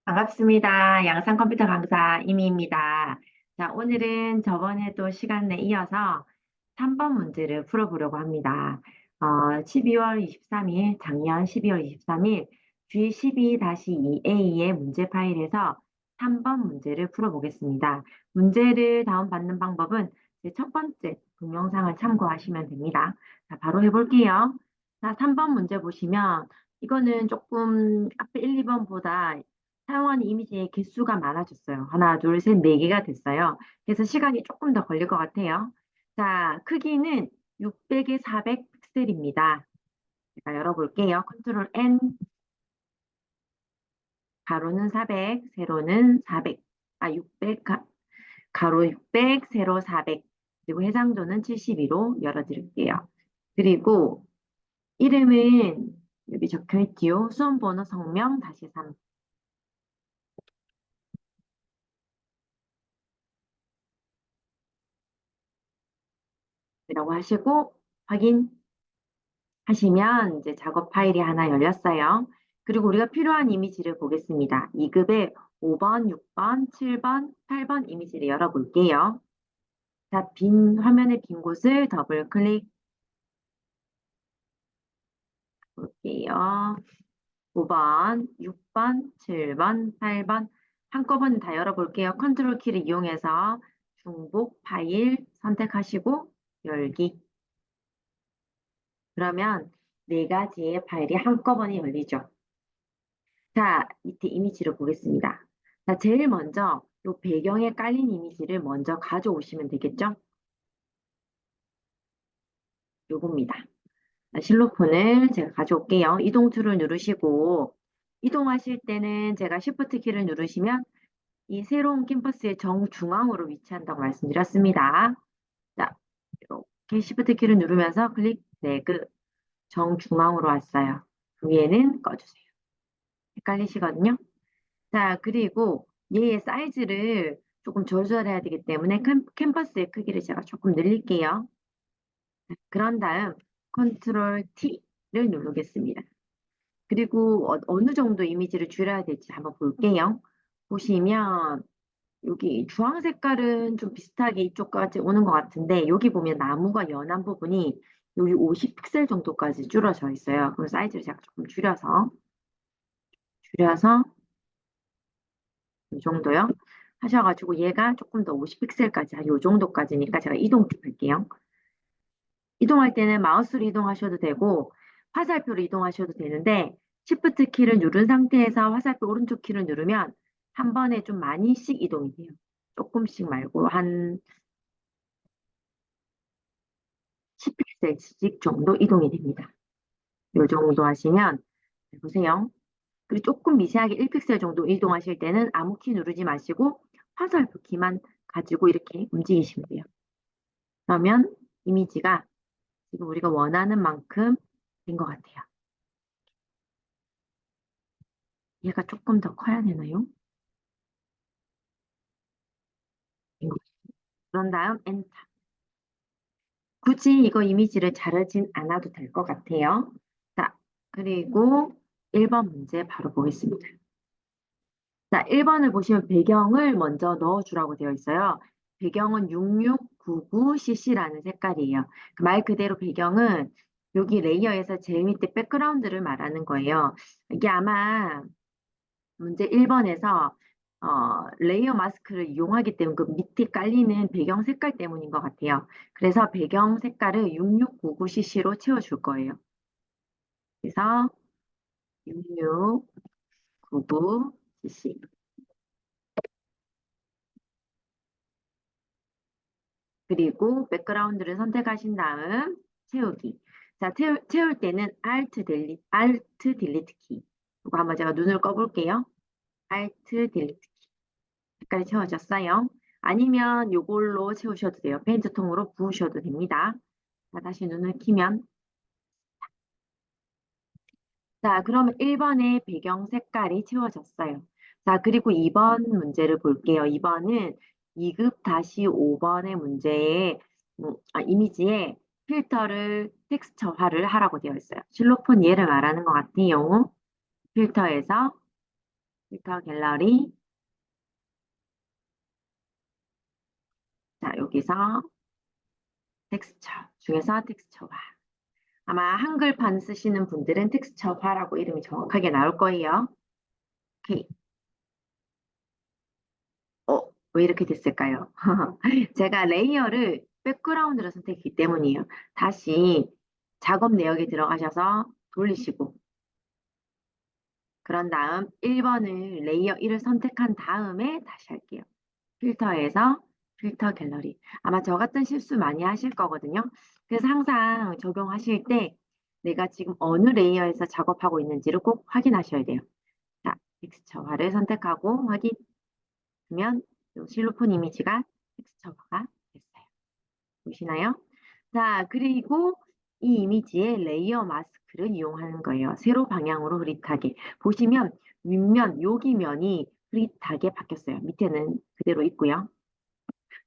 반갑습니다. 양산 컴퓨터 강사 이미입니다. 자, 오늘은 저번에도 시간에 이어서 3번 문제를 풀어보려고 합니다. 12월 23일, 작년 12월 23일 G12-2A의 문제 파일에서 3번 문제를 풀어보겠습니다. 문제를 다운받는 방법은 제 첫 번째 동영상을 참고하시면 됩니다. 자, 바로 해볼게요. 자, 3번 문제 보시면 이거는 조금 앞에 1, 2번보다 사용하는 이미지의 개수가 많아졌어요. 하나, 둘, 셋, 네 개가 됐어요. 그래서 시간이 조금 더 걸릴 것 같아요. 자, 크기는 600에 400 픽셀입니다. 제가 열어볼게요. 컨트롤 N, 가로는 400, 세로는 400. 600, 가로 600, 세로 400. 그리고 해상도는 72로 열어드릴게요. 그리고 이름은 여기 적혀있지요. 수험번호, 성명, 다시 3. 이라고 하시고 확인하시면 이제 작업 파일이 하나 열렸어요. 그리고 우리가 필요한 이미지를 보겠습니다. 2급의 5번, 6번, 7번, 8번 이미지를 열어볼게요. 자, 화면의 빈 곳을 더블 클릭 볼게요. 5번, 6번, 7번, 8번 한꺼번에 다 열어볼게요. 컨트롤 키를 이용해서 중복 파일 선택하시고 열기. 그러면 네 가지의 파일이 한꺼번에 열리죠. 자, 밑에 이미지를 보겠습니다. 자, 제일 먼저 이 배경에 깔린 이미지를 먼저 가져오시면 되겠죠? 요겁니다. 실로폰을 제가 가져올게요. 이동 툴을 누르시고 이동하실 때는 제가 Shift 키를 누르시면 이 새로운 캠퍼스의 정중앙으로 위치한다고 말씀드렸습니다. 자, 이렇게 Shift 키를 누르면서 클릭 드래그 정중앙으로 왔어요. 위에는 꺼주세요. 헷갈리시거든요. 자, 그리고 얘의 사이즈를 조금 조절해야 되기 때문에 캔버스의 크기를 제가 조금 늘릴게요. 그런 다음 컨트롤 T를 누르겠습니다. 그리고 어느 정도 이미지를 줄여야 될지 한번 볼게요. 보시면 여기 주황 색깔은 좀 비슷하게 이쪽까지 오는 것 같은데 여기 보면 나무가 연한 부분이 여기 50픽셀 정도까지 줄어져 있어요. 그럼 사이즈를 제가 조금 줄여서 이 정도요. 하셔가지고 얘가 조금 더 50픽셀까지 한 이 정도까지니까 제가 이동 할게요. 이동할 때는 마우스로 이동하셔도 되고 화살표로 이동하셔도 되는데 Shift 키를 누른 상태에서 화살표 오른쪽 키를 누르면 한 번에 좀 많이씩 이동이 돼요. 조금씩 말고 한 10픽셀씩 정도 이동이 됩니다. 이 정도 하시면 보세요. 그리고 조금 미세하게 1픽셀 정도 이동하실 때는 아무 키 누르지 마시고 화살표 키만 가지고 이렇게 움직이시면 돼요. 그러면 이미지가 지금 우리가 원하는 만큼 된 것 같아요. 얘가 조금 더 커야 되나요? 된 것 같아요. 그런 다음 엔터. 굳이 이거 이미지를 자르진 않아도 될 것 같아요. 자, 그리고 1번 문제 바로 보겠습니다. 자, 1번을 보시면 배경을 먼저 넣어주라고 되어 있어요. 배경은 6699cc라는 색깔이에요. 말 그대로 배경은 여기 레이어에서 제일 밑에 백그라운드를 말하는 거예요. 이게 아마 문제 1번에서 레이어 마스크를 이용하기 때문에 그 밑에 깔리는 배경 색깔 때문인 것 같아요. 그래서 배경 색깔을 6699cc로 채워줄 거예요. 그래서 6699cc. 그리고 백그라운드를 선택하신 다음 채우기. 자, 채울 때는 Alt Delete 키. 이거 한번 제가 눈을 꺼볼게요. Alt Delete 키. 색깔이 채워졌어요. 아니면 이걸로 채우셔도 돼요. 페인트 통으로 부으셔도 됩니다. 자, 다시 눈을 키면. 자, 그러면 1번의 배경 색깔이 채워졌어요. 자, 그리고 2번 문제를 볼게요. 2번은 2급 다시 5번의 문제에 이미지에 필터를 텍스처화를 하라고 되어 있어요. 실로폰 얘를 말하는 것 같아요. 필터에서 필터 갤러리. 자, 여기서 텍스처 중에서 텍스처화. 아마 한글판 쓰시는 분들은 텍스처화라고 이름이 정확하게 나올 거예요. 오케이. 왜 이렇게 됐을까요? 제가 레이어를 백그라운드로 선택했기 때문이에요. 다시 작업 내역에 들어가셔서 돌리시고, 그런 다음 1번을 레이어 1을 선택한 다음에 다시 할게요. 필터에서 필터 갤러리. 아마 저 같은 실수 많이 하실 거거든요. 그래서 항상 적용하실 때 내가 지금 어느 레이어에서 작업하고 있는지를 꼭 확인하셔야 돼요. 자, 텍스처화를 선택하고 확인하면 실로폰 이미지가 텍스처화가 됐어요. 보시나요? 자, 그리고 이 이미지에 레이어 마스크를 이용하는 거예요. 세로 방향으로 흐릿하게. 보시면 윗면, 여기면이 흐릿하게 바뀌었어요. 밑에는 그대로 있고요.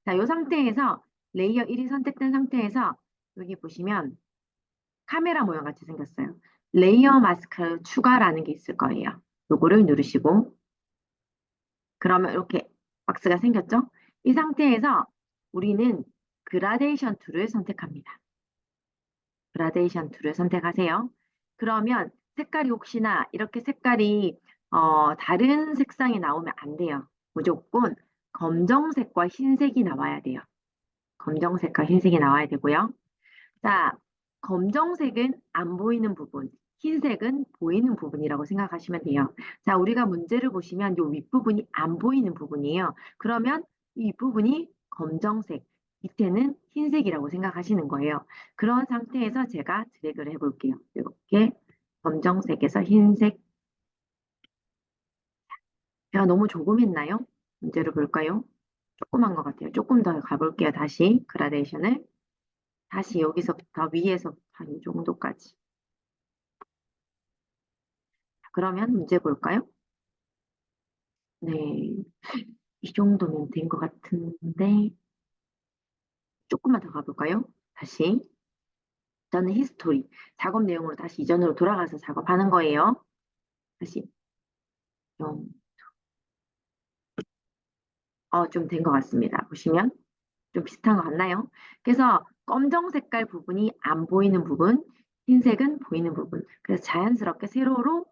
자, 이 상태에서 레이어 1이 선택된 상태에서 여기 보시면 카메라 모양 같이 생겼어요. 레이어 마스크 추가라는 게 있을 거예요. 요거를 누르시고 그러면 이렇게 박스가 생겼죠? 이 상태에서 우리는 그라데이션 툴을 선택합니다. 그라데이션 툴을 선택하세요. 그러면 색깔이 혹시나 이렇게 색깔이 다른 색상이 나오면 안 돼요. 무조건 검정색과 흰색이 나와야 돼요. 검정색과 흰색이 나와야 되고요. 자, 검정색은 안 보이는 부분, 흰색은 보이는 부분이라고 생각하시면 돼요. 자, 우리가 문제를 보시면 이 윗부분이 안 보이는 부분이에요. 그러면 이 윗부분이 검정색, 밑에는 흰색이라고 생각하시는 거예요. 그런 상태에서 제가 드래그를 해볼게요. 이렇게 검정색에서 흰색. 제가 너무 조금 했나요? 문제를 볼까요? 조그만 것 같아요. 조금 더 가볼게요. 다시 그라데이션을. 다시 여기서부터 위에서부터 한 이 정도까지. 그러면 문제 볼까요? 네, 이 정도면 된 것 같은데 조금만 더 가볼까요? 다시 저는 히스토리 작업 내용으로 다시 이전으로 돌아가서 작업하는 거예요. 다시 좀 된 것 같습니다. 보시면 좀 비슷한 것 같나요? 그래서 검정 색깔 부분이 안 보이는 부분, 흰색은 보이는 부분. 그래서 자연스럽게 세로로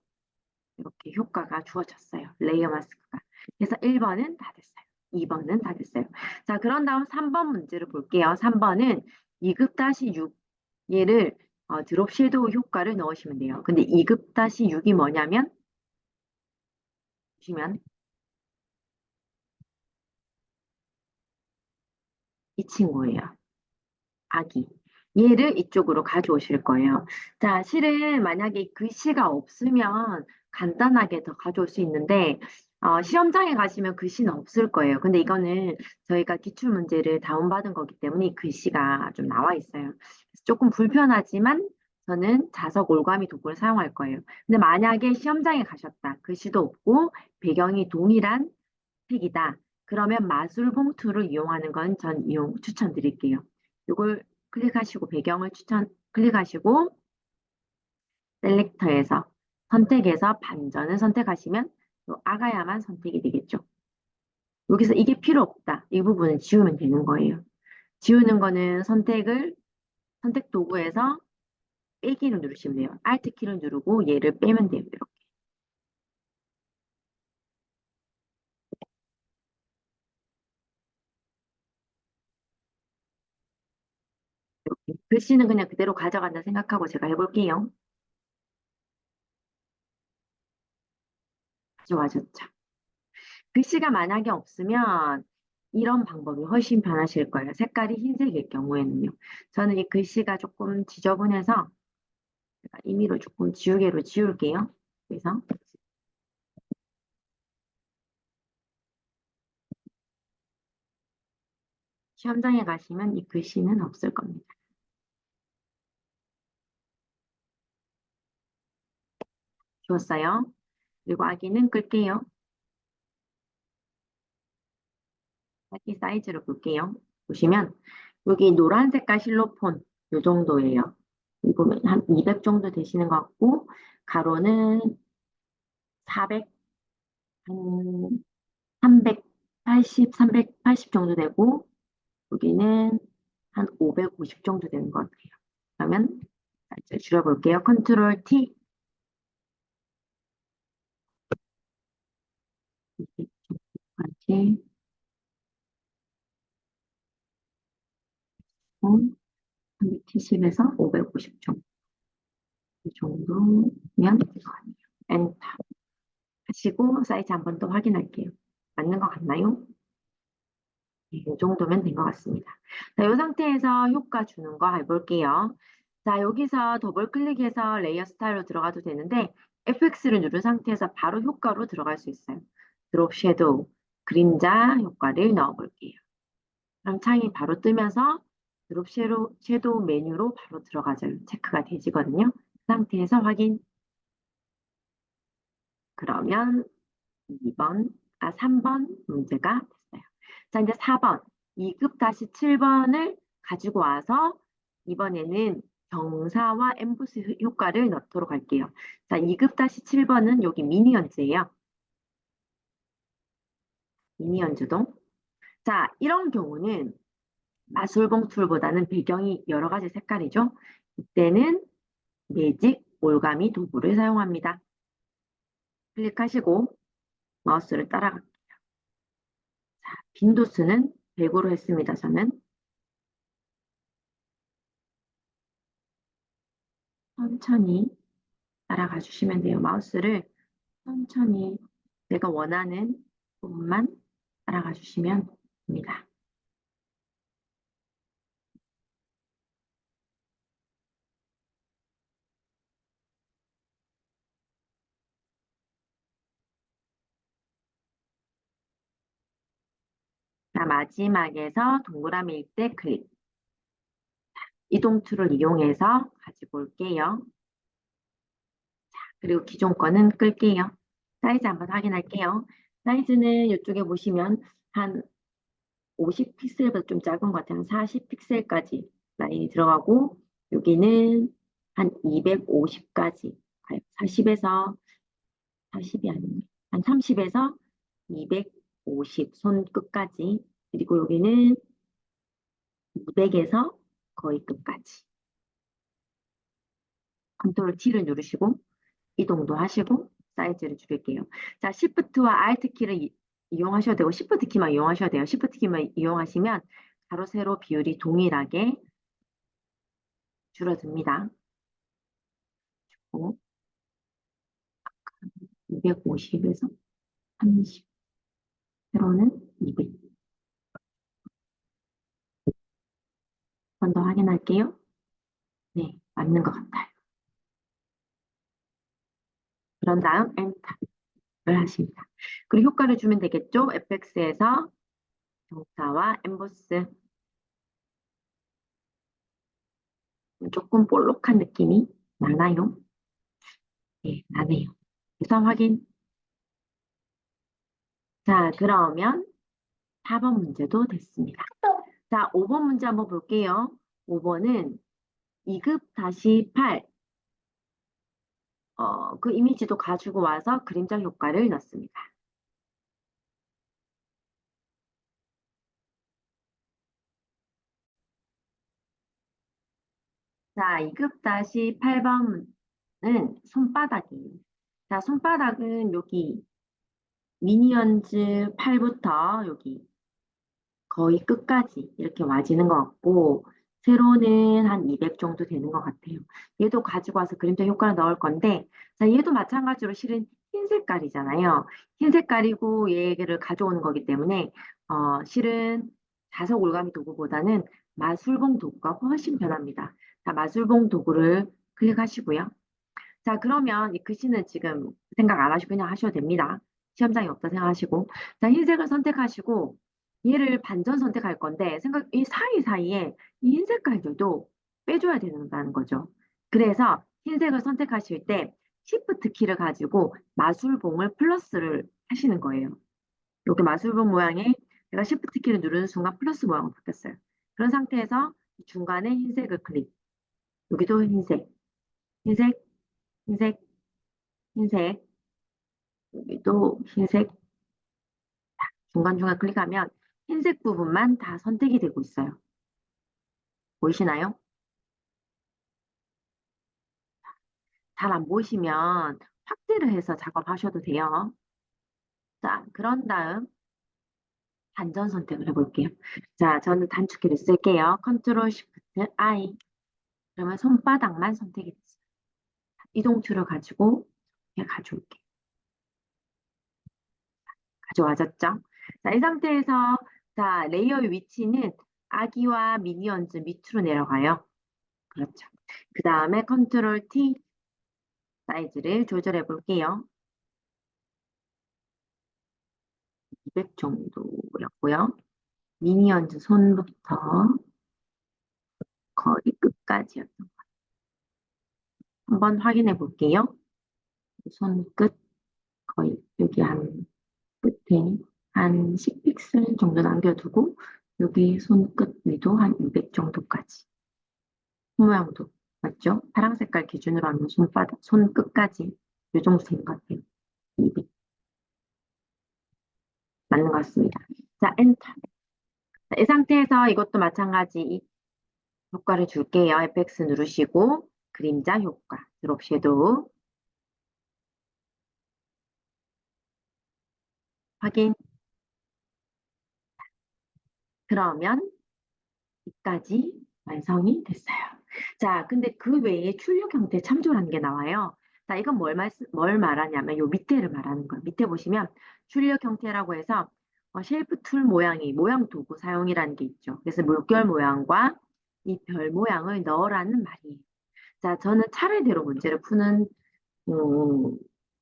이렇게 효과가 주어졌어요. 레이어 마스크가. 그래서 1번은 다 됐어요. 2번은 다 됐어요. 자, 그런 다음 3번 문제를 볼게요. 3번은 2급-6 얘를 드롭 섀도우 효과를 넣으시면 돼요. 근데 2급-6이 뭐냐면 보시면 이 친구예요. 아기. 얘를 이쪽으로 가져오실 거예요. 자, 실은 만약에 글씨가 없으면 간단하게 더 가져올 수 있는데, 시험장에 가시면 글씨는 없을 거예요. 근데 이거는 저희가 기출문제를 다운받은 거기 때문에 글씨가 좀 나와 있어요. 조금 불편하지만 저는 자석 올가미 도구를 사용할 거예요. 근데 만약에 시험장에 가셨다. 글씨도 없고 배경이 동일한 색이다. 그러면 마술 봉투를 이용하는 건 전 추천드릴게요. 이걸 클릭하시고 배경을 클릭하시고 셀렉터에서 선택해서 반전을 선택하시면 요 아가야만 선택이 되겠죠. 여기서 이게 필요 없다. 이 부분은 지우면 되는 거예요. 지우는 거는 선택 도구에서 빼기를 누르시면 돼요. Alt 키를 누르고 얘를 빼면 돼요. 이렇게. 글씨는 그냥 그대로 가져간다 생각하고 제가 해볼게요. 가져와줬죠. 글씨가 만약에 없으면 이런 방법이 훨씬 편하실 거예요. 색깔이 흰색일 경우에는요. 저는 이 글씨가 조금 지저분해서 제가 임의로 조금 지우개로 지울게요. 그래서 시험장에 가시면 이 글씨는 없을 겁니다. 지웠어요. 그리고 아기는 끌게요. 아기 사이즈로 볼게요. 보시면 여기 노란 색깔 실로폰 이 정도예요. 이 보면 한 200 정도 되시는 것 같고 가로는 400, 한 380, 380 정도 되고, 여기는 한 550 정도 되는 것 같아요. 그러면 이제 줄여볼게요. 컨트롤 T. 이렇게까지 370에서 550 정도. 이 정도면 될 것 같네요. 엔터 하시고 사이즈 한 번 더 확인할게요. 맞는 것 같나요? 네, 이 정도면 된 것 같습니다. 자, 이 상태에서 효과 주는 거 해볼게요. 자, 여기서 더블 클릭해서 레이어 스타일로 들어가도 되는데 FX를 누른 상태에서 바로 효과로 들어갈 수 있어요. 드롭 섀도우, 그림자 효과를 넣어볼게요. 그럼 창이 바로 뜨면서 드롭 섀도우 메뉴로 바로 들어가죠. 체크가 되지거든요. 그 상태에서 확인. 그러면 3번 문제가 됐어요. 자, 이제 4번. 2급 다시 7번을 가지고 와서 이번에는 경사와 엠보스 효과를 넣도록 할게요. 자, 2급 다시 7번은 여기 미니언즈예요. 미니언즈동. 자, 이런 경우는 마술봉 툴보다는 배경이 여러 가지 색깔이죠. 이때는 매직 올가미 도구를 사용합니다. 클릭하시고 마우스를 따라갑니다. 빈도수는 100으로 했습니다. 저는 천천히 따라가 주시면 돼요. 마우스를 천천히 내가 원하는 부분만 따라가 주시면 됩니다. 자, 마지막에서 동그라미일 때 클릭. 이동 툴을 이용해서 가지고 올게요. 그리고 기존 거는 끌게요. 사이즈 한번 확인할게요. 사이즈는 이쪽에 보시면 한 50 픽셀보다 좀 작은 것 같아요. 한 40 픽셀까지 라인이 들어가고 여기는 한 250까지 가요. 40에서 40이 아니네. 한 30에서 250 손끝까지 그리고 여기는 200에서 거의 끝까지 컨트롤 T를 누르시고 이동도 하시고 사이즈를 줄일게요. 자, Shift와 Alt 키를 이용하셔도 되고 Shift 키만 이용하셔도 돼요. Shift 키만 이용하시면 가로 세로 비율이 동일하게 줄어듭니다. 250에서 30, 세로는 200. 한 번 더 확인할게요. 네, 맞는 것 같아요. 그런 다음 엔터를 하십니다. 그리고 효과를 주면 되겠죠? FX에서 경사와 엠보스 조금 볼록한 느낌이 나나요? 네, 나네요. 우선 확인. 자, 그러면 4번 문제도 됐습니다. 자, 5번 문제 한번 볼게요. 5번은 2급 다시 8. 그 이미지도 가지고 와서 그림자 효과를 넣습니다. 자, 2급 다시 8번은 손바닥이에요. 자, 손바닥은 여기 미니언즈 8부터 여기 거의 끝까지 이렇게 와지는 것 같고 세로는 한 200 정도 되는 것 같아요. 얘도 가지고 와서 그림자 효과를 넣을 건데 자, 얘도 마찬가지로 실은 흰 색깔이잖아요. 흰 색깔이고 얘를 가져오는 거기 때문에 실은 자석 올가미 도구보다는 마술봉 도구가 훨씬 편합니다. 자, 마술봉 도구를 클릭하시고요. 자, 그러면 이 글씨는 지금 생각 안 하시고 그냥 하셔도 됩니다. 시험장이 없다 생각하시고. 자, 흰색을 선택하시고 얘를 반전 선택할 건데 이 사이사이에 이 흰 색깔들도 빼줘야 된다는 거죠. 그래서 흰색을 선택하실 때 Shift 키를 가지고 마술봉을 플러스를 하시는 거예요. 이렇게 마술봉 모양에 제가 Shift 키를 누르는 순간 플러스 모양으로 바뀌었어요. 그런 상태에서 중간에 흰색을 클릭. 여기도 흰색, 흰색, 흰색, 흰색, 여기도 흰색 중간중간 클릭하면 흰색 부분만 다 선택이 되고 있어요. 보이시나요? 잘 안 보이시면 확대를 해서 작업하셔도 돼요. 자, 그런 다음 단전 선택을 해볼게요. 자, 저는 단축키를 쓸게요. 컨트롤 Shift I. 그러면 손바닥만 선택이 됐어요. 이동툴을 가지고 이렇게 가져올게요. 가져와졌죠? 자, 이 상태에서 자, 레이어의 위치는 아기와 미니언즈 밑으로 내려가요. 그렇죠. 그 다음에 컨트롤 T 사이즈를 조절해 볼게요. 200 정도였고요. 미니언즈 손부터 거의 끝까지였던 것 같아요. 한번 확인해 볼게요. 손끝 거의 여기 한 끝에 한 10픽셀 정도 남겨두고 여기 손끝 위도 한 200 정도까지. 모양도 맞죠? 파랑 색깔 기준으로 하면 손바닥, 손끝까지 이 정도 된 것 같아요. 200 맞는 것 같습니다. 자, 엔터. 자, 이 상태에서 이것도 마찬가지 효과를 줄게요. FX 누르시고 그림자 효과, 드롭 섀도우 확인. 그러면 여기까지 완성이 됐어요. 자, 근데 그 외에 출력 형태 참조라는 게 나와요. 자, 이건 뭘 말하냐면 요 밑에를 말하는 거예요. 밑에 보시면 출력 형태라고 해서 쉐이프 툴 모양이 모양 도구 사용이라는 게 있죠. 그래서 물결 모양과 이 별 모양을 넣으라는 말이에요. 자, 저는 차례대로 문제를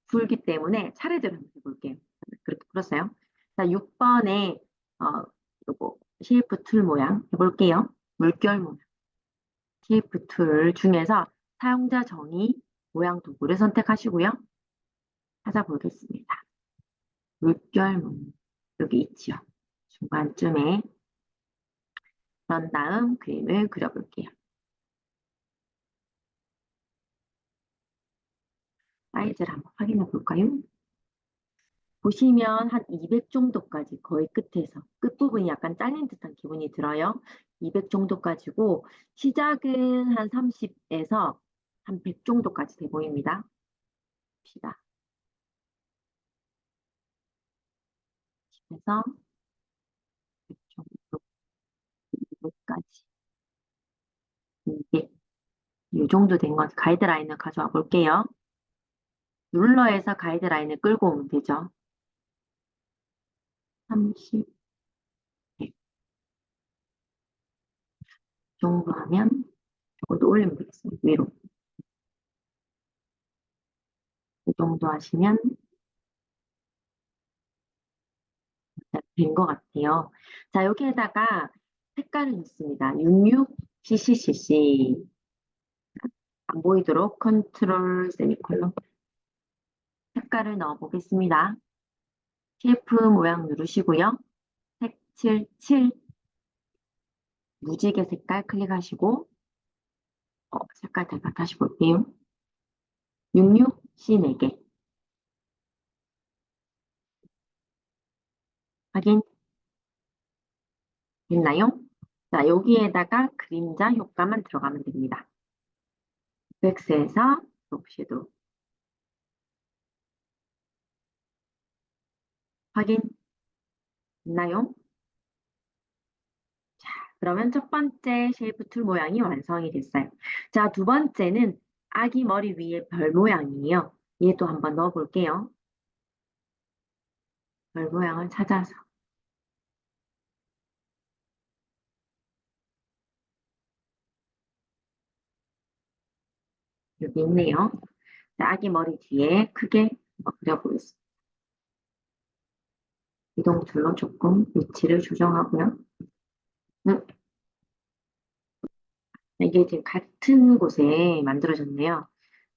풀기 때문에 차례대로 한번 해볼게요. 그렇게 풀었어요. 자, 6번에 요거 쉐이프 툴 모양 해볼게요. 물결 모양. 쉐이프 툴 중에서 사용자 정의 모양 도구를 선택하시고요. 찾아보겠습니다. 물결 모양. 여기 있지요. 중간쯤에 그런 다음 그림을 그려볼게요. 사이즈를 한번 확인해 볼까요? 보시면 한 200 정도까지 거의 끝에서 끝부분이 약간 잘린 듯한 기분이 들어요. 200 정도까지고 시작은 한 30에서 한 100 정도까지 돼 보입니다. 봅시다. 그래서 100 정도, 200까지 200. 이 정도 된 건 가이드라인을 가져와 볼게요. 룰러에서 가이드라인을 끌고 오면 되죠. 30, 100 정도 하면 이것도 올리면 되겠습니다. 위로. 이 정도 하시면 된 것 같아요. 자, 여기에다가 색깔을 넣습니다. 66CCCC 안 보이도록 컨트롤 세미콜론 색깔을 넣어 보겠습니다. 셰프 모양 누르시고요. 색칠 7 무지개 색깔 클릭하시고 색깔 다시 볼게요. 66C 4개 확인 됐나요? 자, 여기에다가 그림자 효과만 들어가면 됩니다. 백스에서 옵시도 확인 됐나요? 그러면 첫 번째 쉐이프 툴 모양이 완성이 됐어요. 자, 두 번째는 아기 머리 위에 별 모양이에요. 얘도 한번 넣어 볼게요. 별 모양을 찾아서. 여기 있네요. 자, 아기 머리 뒤에 크게 그려보겠습니다. 이동 툴로 조금 위치를 조정하고요. 음, 이게 지금 같은 곳에 만들어졌네요.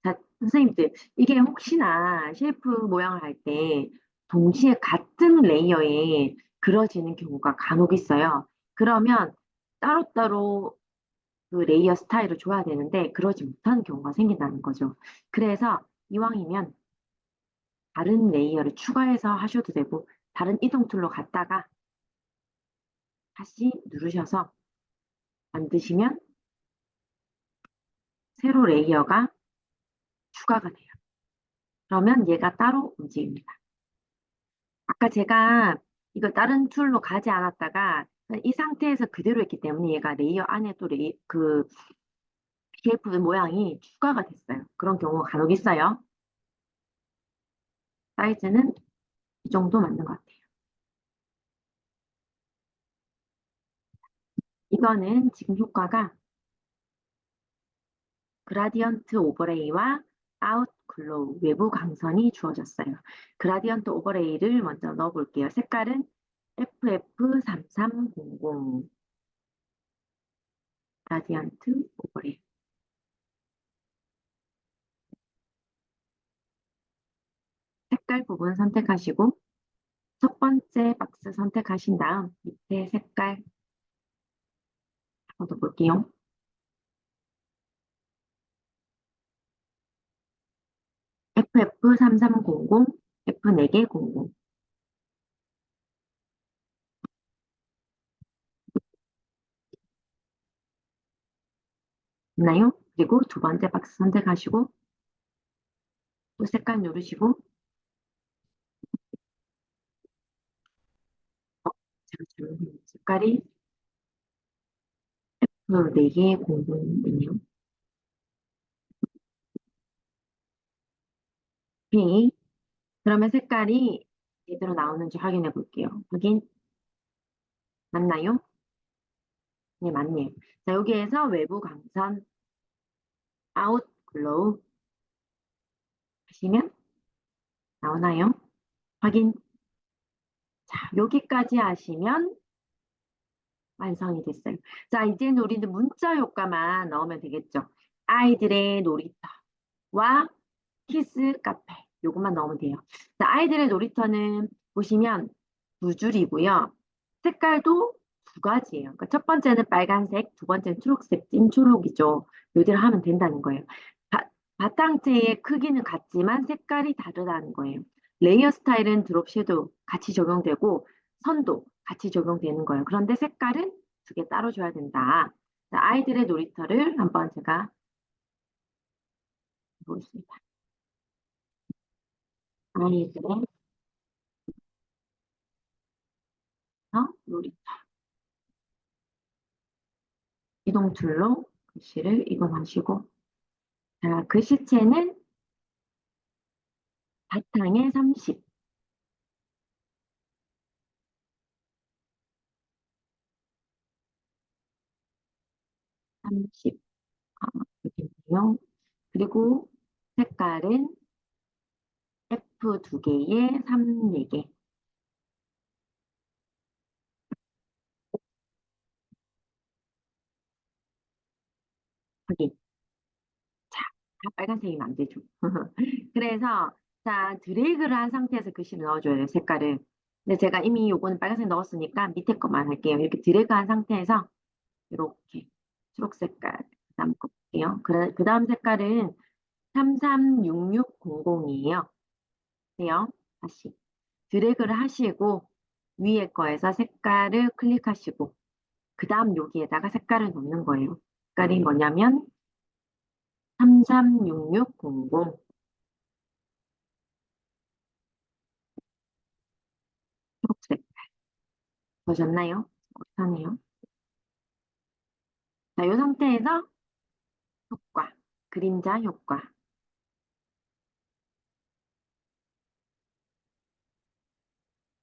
자, 선생님들, 이게 혹시나 셰프 모양을 할 때 동시에 같은 레이어에 그려지는 경우가 간혹 있어요. 그러면 따로따로 그 레이어 스타일을 줘야 되는데 그러지 못하는 경우가 생긴다는 거죠. 그래서 이왕이면 다른 레이어를 추가해서 하셔도 되고 다른 이동 툴로 갔다가 다시 누르셔서 만드시면 세로 레이어가 추가가 돼요. 그러면 얘가 따로 움직입니다. 아까 제가 이걸 다른 툴로 가지 않았다가 이 상태에서 그대로 했기 때문에 얘가 레이어 안에 또 그 쉐이프 모양이 추가가 됐어요. 그런 경우가 간혹 있어요. 사이즈는 이 정도 맞는 것 같아요. 이거는 지금 효과가 그라디언트 오버레이와 아웃 글로우 외부 광선이 주어졌어요. 그라디언트 오버레이를 먼저 넣어볼게요. 색깔은 FF3300 그라디언트 오버레이. 색깔 부분 선택하시고 첫 번째 박스 선택하신 다음 밑에 색깔 한번 더 볼게요. FF3300, F4개 00. 있나요? 그리고 두 번째 박스 선택하시고 또 색깔 누르시고 제가 잘못했네요. 색깔이 F4개 00이네요. 오케이. 그러면 색깔이 제대로 나오는지 확인해 볼게요. 확인 맞나요? 네, 맞네요. 자, 여기에서 외부 광선 아웃 글로우 하시면 나오나요? 확인. 자, 여기까지 하시면 완성이 됐어요. 자, 이제는 우리는 문자 효과만 넣으면 되겠죠. 아이들의 놀이터와 키스 카페 요것만 넣으면 돼요. 자, 아이들의 놀이터는 보시면 두 줄이고요. 색깔도 두 가지예요. 그러니까 첫 번째는 빨간색, 두 번째는 초록색, 찐 초록이죠. 요대로 하면 된다는 거예요. 바탕체의 크기는 같지만 색깔이 다르다는 거예요. 레이어 스타일은 드롭 섀도우 같이 적용되고 선도 같이 적용되는 거예요. 그런데 색깔은 두 개 따로 줘야 된다. 자, 아이들의 놀이터를 한번 제가 보겠습니다. 아이들의 놀이터. 이동 툴로 글씨를 이동하시고 자, 글씨체는 바탕에 30, 30 되겠네요. 그리고 색깔은 F 두 개에 3, 4개. 확인. 자, 다 빨간색이면 안 되죠. 그래서 자, 드래그를 한 상태에서 글씨를 넣어줘야 돼요, 색깔을. 근데 제가 이미 요거는 빨간색 넣었으니까 밑에 것만 할게요. 이렇게 드래그 한 상태에서 이렇게 초록 색깔 그다음 거 볼게요. 그 다음 색깔은 336600이에요. 돼요. 다시 드래그를 하시고 위에 거에서 색깔을 클릭하시고 그 다음 여기에다가 색깔을 넣는 거예요. 색깔이 뭐냐면 336600 초록색 보셨나요? 비슷하네요. 자, 이 상태에서 효과, 그림자 효과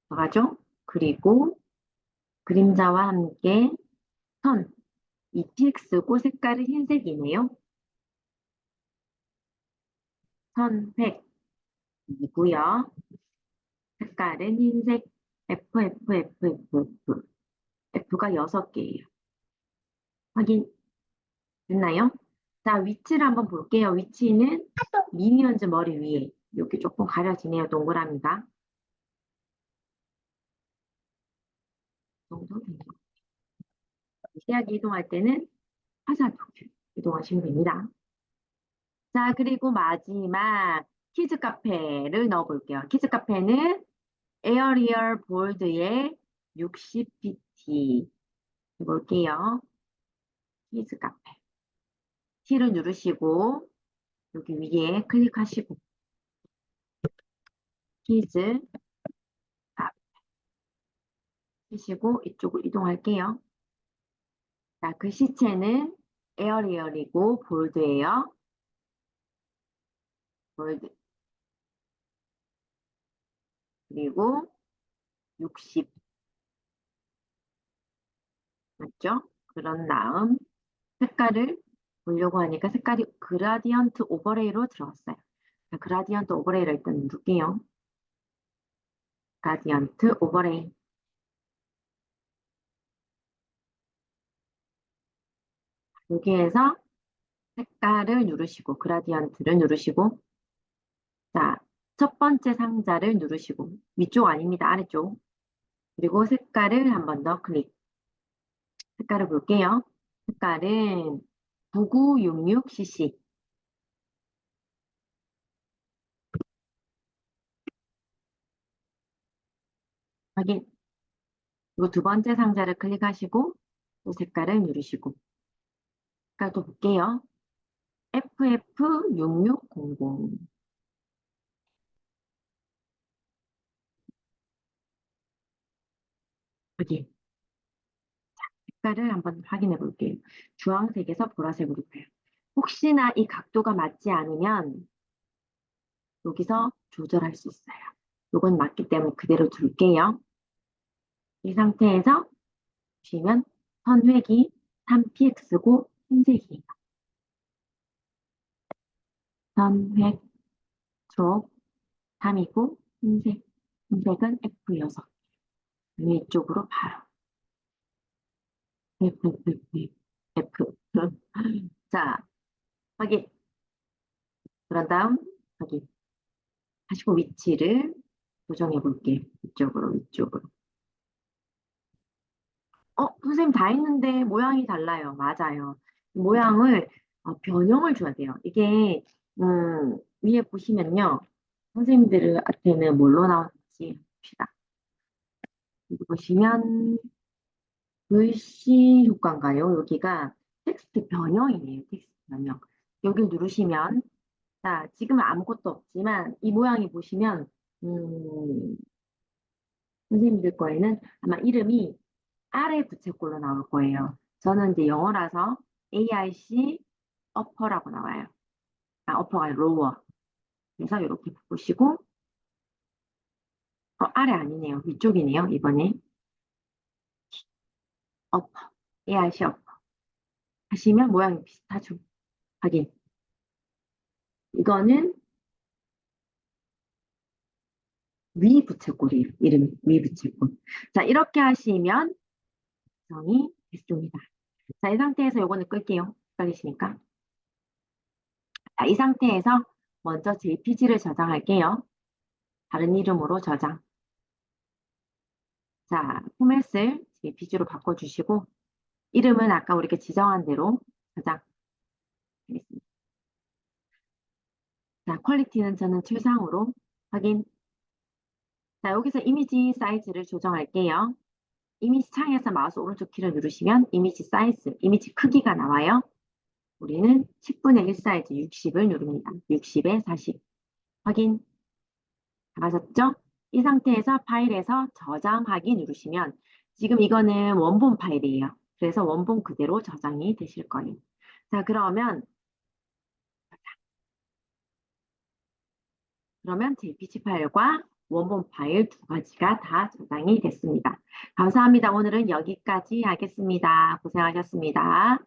들어가죠? 그리고 그림자와 함께 선, EPX고 색깔은 흰색이네요. 선획이고요. 색깔은 흰색 FFFFF F가 6개예요. 확인 됐나요? 자, 위치를 한번 볼게요. 위치는 미니언즈 머리 위에 이렇게 조금 가려지네요. 동그라미가. 이 정도 됩니다. 시야기 이동할 때는 화살 도큐 이동하시면 됩니다. 자, 그리고 마지막 키즈 카페를 넣어볼게요. 키즈 카페는 에어리얼 볼드에 60pt 해볼게요. 키즈 카페. T를 누르시고 여기 위에 클릭하시고 키즈 카페 하시고 이쪽으로 이동할게요. 자, 글씨체는 에어리얼이고 볼드예요. 볼드. 그리고 60 맞죠? 그런 다음 색깔을 보려고 하니까 색깔이 그라디언트 오버레이로 들어갔어요. 자, 그라디언트 오버레이를 일단 누를게요. 그라디언트 오버레이. 여기에서 색깔을 누르시고 그라디언트를 누르시고 자, 첫 번째 상자를 누르시고 위쪽 아닙니다. 아래쪽. 그리고 색깔을 한 번 더 클릭. 색깔을 볼게요. 색깔은 9966cc. 확인. 그리고 두 번째 상자를 클릭하시고 또 색깔을 누르시고 색깔도 볼게요. FF6600. 여기 색깔을 한번 확인해 볼게요. 주황색에서 보라색으로 가요. 혹시나 이 각도가 맞지 않으면 여기서 조절할 수 있어요. 이건 맞기 때문에 그대로 둘게요. 이 상태에서 보시면 선획이 3px고 흰색이에요. 선획 쪽 3이고 흰색. 흰색은 F6. 위쪽으로 바로 F, F, F. 자, 확인. 그런 다음 확인. 하시고 위치를 조정해 볼게요. 이쪽으로, 위쪽으로. 선생님 다 했는데 모양이 달라요. 맞아요. 모양을 변형을 줘야 돼요. 이게 위에 보시면요. 선생님들한테는 뭘로 나오는지 봅시다. 여기 보시면 글씨 효과인가요? 여기가 텍스트 변형이네요. 텍스트 변형. 여기를 누르시면 자, 지금은 아무것도 없지만 이 모양이 보시면 선생님들 거에는 아마 이름이 아래 부채꼴로 나올 거예요. 저는 이제 영어라서 ARC 어퍼라고 나와요. 어퍼가 로워. 그래서 이렇게 보시고 아래 아니네요. 위쪽이네요. 이번에 어퍼, ARC 어퍼 하시면 모양이 비슷하죠. 확인. 이거는 위 부채꼴이에요. 이름이 위 부채꼴. 자, 이렇게 하시면 완성이 됐습니다. 자, 이 상태에서 요거는 끌게요. 헷갈리시니까. 자, 이 상태에서 먼저 JPG를 저장할게요. 다른 이름으로 저장. 자, 포맷을 JPG로 바꿔주시고 이름은 아까 우리가 지정한 대로 저장하겠습니다. 자, 퀄리티는 저는 최상으로 확인. 자, 여기서 이미지 사이즈를 조정할게요. 이미지 창에서 마우스 오른쪽 키를 누르시면 이미지 사이즈, 이미지 크기가 나와요. 우리는 10분의 1 사이즈 60을 누릅니다. 60에 40. 확인. 잘하셨죠? 이 상태에서 파일에서 저장하기 누르시면 지금 이거는 원본 파일이에요. 그래서 원본 그대로 저장이 되실 거예요. 자, 그러면 JPG 파일과 원본 파일 두 가지가 다 저장이 됐습니다. 감사합니다. 오늘은 여기까지 하겠습니다. 고생하셨습니다.